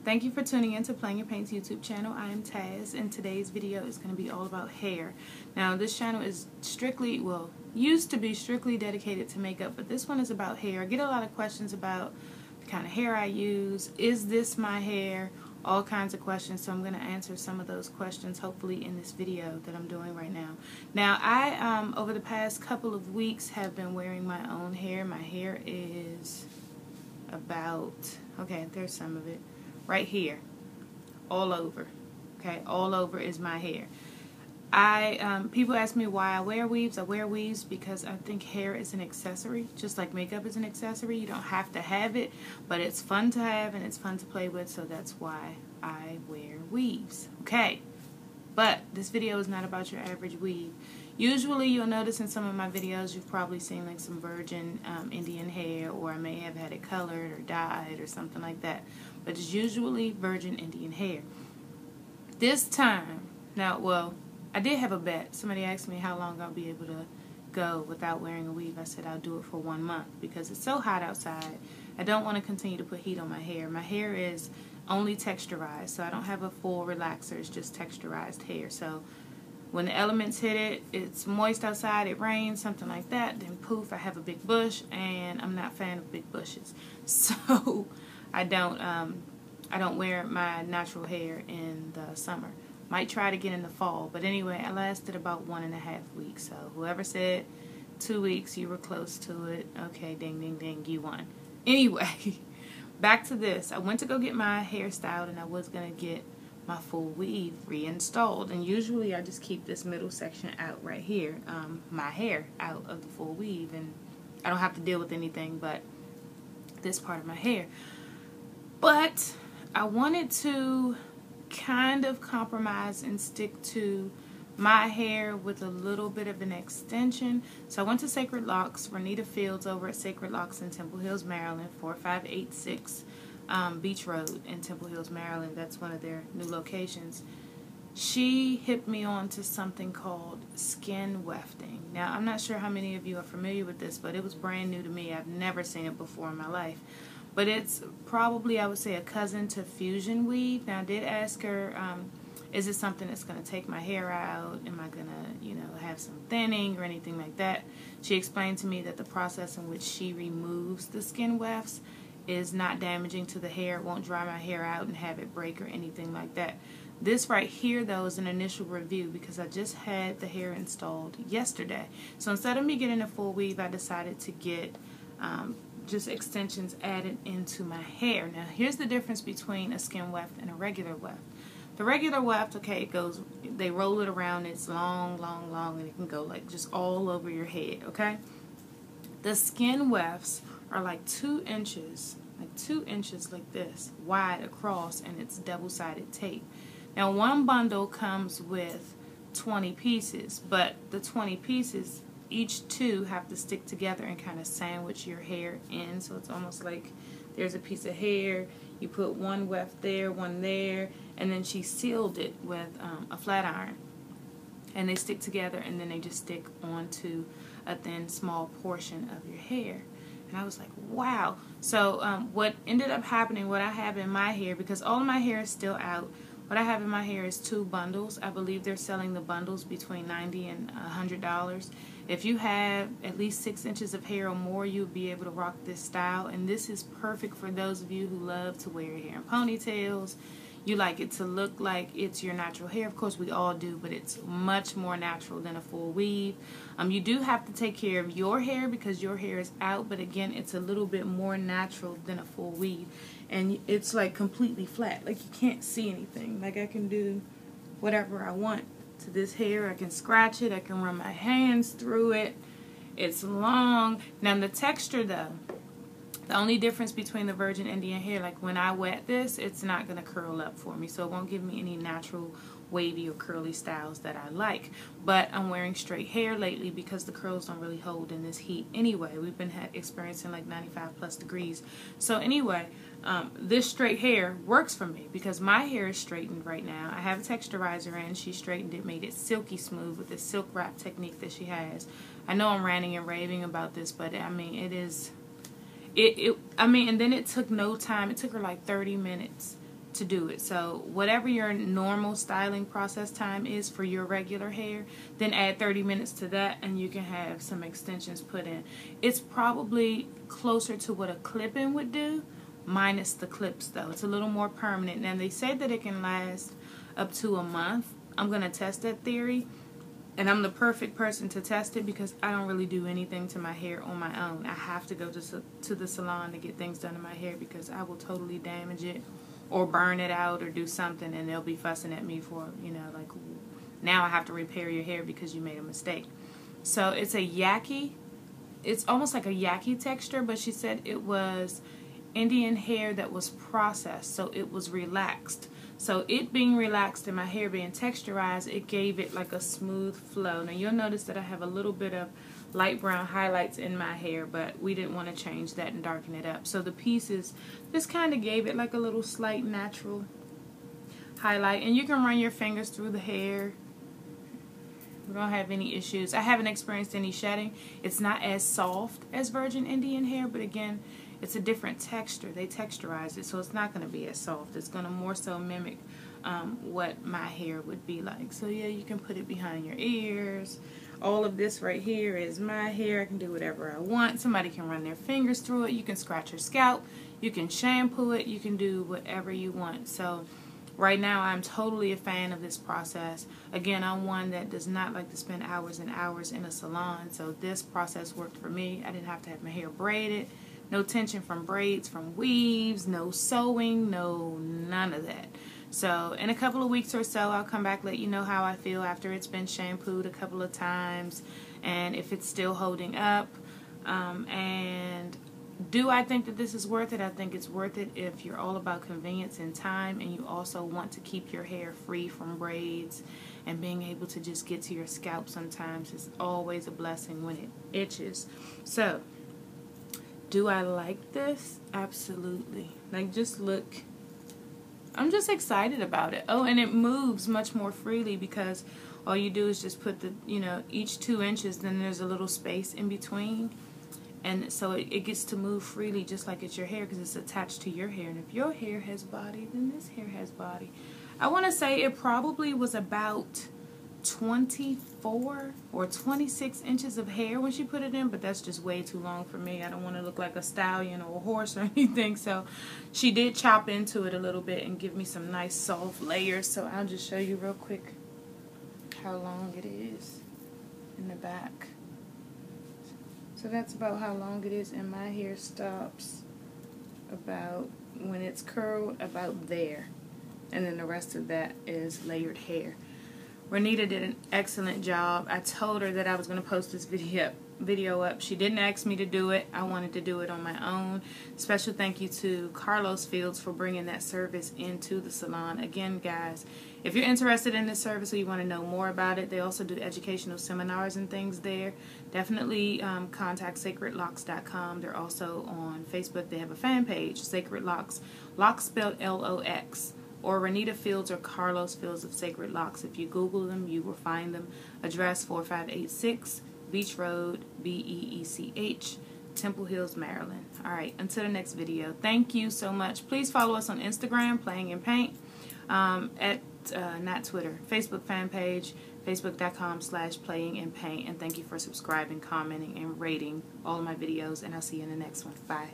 Thank you for tuning in to Playing Your Paints YouTube channel. I am Taz, and today's video is going to be all about hair. Now, this channel is strictly, well, used to be strictly dedicated to makeup, but this one is about hair. I get a lot of questions about the kind of hair I use. Is this my hair? All kinds of questions, so I'm going to answer some of those questions hopefully in this video that I'm doing right now. Now, I, over the past couple of weeks, have been wearing my own hair. My hair is about, okay, there's some of it. Right here, all over, okay, all over is my hair. People ask me why I wear weaves. I wear weaves because I think hair is an accessory, just like makeup is an accessory. You don't have to have it, but it's fun to have and it's fun to play with, so that's why I wear weaves, okay? But this video is not about your average weave. Usually you'll notice in some of my videos you've probably seen like some virgin Indian hair, or I may have had it colored or dyed or something like that. But it's usually virgin Indian hair. This time, now, well, I did have a bet. Somebody asked me how long I'll be able to go without wearing a weave. I said I'll do it for 1 month because it's so hot outside. I don't want to continue to put heat on my hair. My hair is only texturized, so I don't have a full relaxer. It's just texturized hair. So when the elements hit it, it's moist outside, it rains, something like that, then poof, I have a big bush, and I'm not a fan of big bushes. So I don't wear my natural hair in the summer. Might try to get in the fall, but anyway, I lasted about 1.5 weeks. So whoever said 2 weeks, you were close to it. Okay, ding, ding, ding, you won. Anyway, back to this. I went to go get my hair styled, and I was gonna get my full weave reinstalled, and usually I just keep this middle section out right here, my hair out of the full weave, and I don't have to deal with anything but this part of my hair. But I wanted to kind of compromise and stick to my hair with a little bit of an extension. So I went to Sacred Locks, Renita Fields over at Sacred Locks in Temple Hills, Maryland, 4586 Beach Road in Temple Hills, Maryland. That's one of their new locations. She hipped me on to something called skin wefting. Now, I'm not sure how many of you are familiar with this, but it was brand new to me. I've never seen it before in my life. But it's probably, I would say, a cousin to fusion weave. Now, I did ask her, is it something that's going to take my hair out? Am I going to, you know, have some thinning or anything like that? She explained to me that the process in which she removes the skin wefts is not damaging to the hair. It won't dry my hair out and have it break or anything like that. This right here, though, is an initial review because I just had the hair installed yesterday. So instead of me getting a full weave, I decided to get just extensions added into my hair. Now, here's the difference between a skin weft and a regular weft. The regular weft, okay, it goes, they roll it around, it's long, long, long, and it can go like just all over your head, okay? The skin wefts are like 2 inches, like this, wide across, and it's double-sided tape. Now, one bundle comes with 20 pieces, but the 20 pieces, each 2 have to stick together and kind of sandwich your hair in. So it's almost like there's a piece of hair, you put one weft there, one there, and then she sealed it with a flat iron. And they stick together, and then they just stick onto a thin, small portion of your hair. And I was like, wow. So what ended up happening, what I have in my hair, because all of my hair is still out, what I have in my hair is 2 bundles. I believe they're selling the bundles between $90 and $100. If you have at least 6 inches of hair or more, you'll be able to rock this style. And this is perfect for those of you who love to wear your hair in ponytails. You like it to look like it's your natural hair. Of course, we all do, but it's much more natural than a full weave. You do have to take care of your hair because your hair is out, but again, it's a little bit more natural than a full weave. And it's like completely flat, like you can't see anything. Like I can do whatever I want to this hair. I can scratch it, I can run my hands through it. It's long. Now the texture though, the only difference between the virgin Indian hair, like when I wet this, it's not going to curl up for me. So it won't give me any natural wavy or curly styles that I like. But I'm wearing straight hair lately because the curls don't really hold in this heat anyway. We've been experiencing like 95+ degrees. So anyway, this straight hair works for me because my hair is straightened right now. I have a texturizer in. She straightened it, made it silky smooth with this silk wrap technique that she has. I know I'm ranting and raving about this, but I mean, it is... I mean, and then it took no time. It took her like 30 minutes to do it. So whatever your normal styling process time is for your regular hair, then add 30 minutes to that and you can have some extensions put in. It's probably closer to what a clip-in would do, minus the clips though. It's a little more permanent. And they say that it can last up to a month. I'm going to test that theory. And I'm the perfect person to test it because I don't really do anything to my hair on my own. I have to go to the salon to get things done to my hair because I will totally damage it or burn it out or do something, and they'll be fussing at me for, you know, like, now I have to repair your hair because you made a mistake. So it's a yaki. It's almost like a yaki texture, but she said it was Indian hair that was processed, so it was relaxed. So it being relaxed and my hair being texturized, it gave it like a smooth flow. Now you'll notice that I have a little bit of light brown highlights in my hair, but we didn't want to change that and darken it up. So the pieces just kind of gave it like a little slight natural highlight. And you can run your fingers through the hair. We don't have any issues. I haven't experienced any shedding. It's not as soft as virgin Indian hair, but again, it's a different texture. They texturize it, so it's not going to be as soft. It's going to more so mimic what my hair would be like. So yeah, you can put it behind your ears. All of this right here is my hair. I can do whatever I want. Somebody can run their fingers through it. You can scratch your scalp. You can shampoo it. You can do whatever you want. So right now, I'm totally a fan of this process. Again, I'm one that does not like to spend hours and hours in a salon, so this process worked for me. I didn't have to have my hair braided. No tension from braids, from weaves, no sewing, none of that. So in a couple of weeks or so, I'll come back, let you know how I feel after it's been shampooed a couple of times and if it's still holding up. And do I think that this is worth it? I think it's worth it if you're all about convenience and time and you also want to keep your hair free from braids and being able to just get to your scalp sometimes is always a blessing when it itches. So, do I like this? Absolutely. Like, just look. I'm just excited about it. Oh, and it moves much more freely because all you do is just put the, you know, each 2 inches, then there's a little space in between. And so it gets to move freely just like it's your hair because it's attached to your hair. And if your hair has body, then this hair has body. I want to say it probably was about 24 or 26 inches of hair when she put it in, but that's just way too long for me. I don't want to look like a stallion or a horse or anything, so she did chop into it a little bit and give me some nice soft layers. So I'll just show you real quick how long it is in the back. So that's about how long it is, and my hair stops about, when it's curled, about there, and then the rest of that is layered hair. Renita did an excellent job. I told her that I was going to post this video up. She didn't ask me to do it. I wanted to do it on my own. Special thank you to Carlos Fields for bringing that service into the salon. Again, guys, if you're interested in this service or you want to know more about it, they also do educational seminars and things there. Definitely contact sacredlocks.com. They're also on Facebook. They have a fan page, Sacred Locks, Locks spelled L-O-X. Or Renita Fields or Carlos Fields of Sacred Locks. If you Google them, you will find them. Address 4586 Beach Road, B-E-E-C-H, Temple Hills, Maryland. Alright, until the next video. Thank you so much. Please follow us on Instagram, Playing in Paint, not Twitter, Facebook fan page, facebook.com/playinginpaint. And thank you for subscribing, commenting, and rating all of my videos. And I'll see you in the next one. Bye.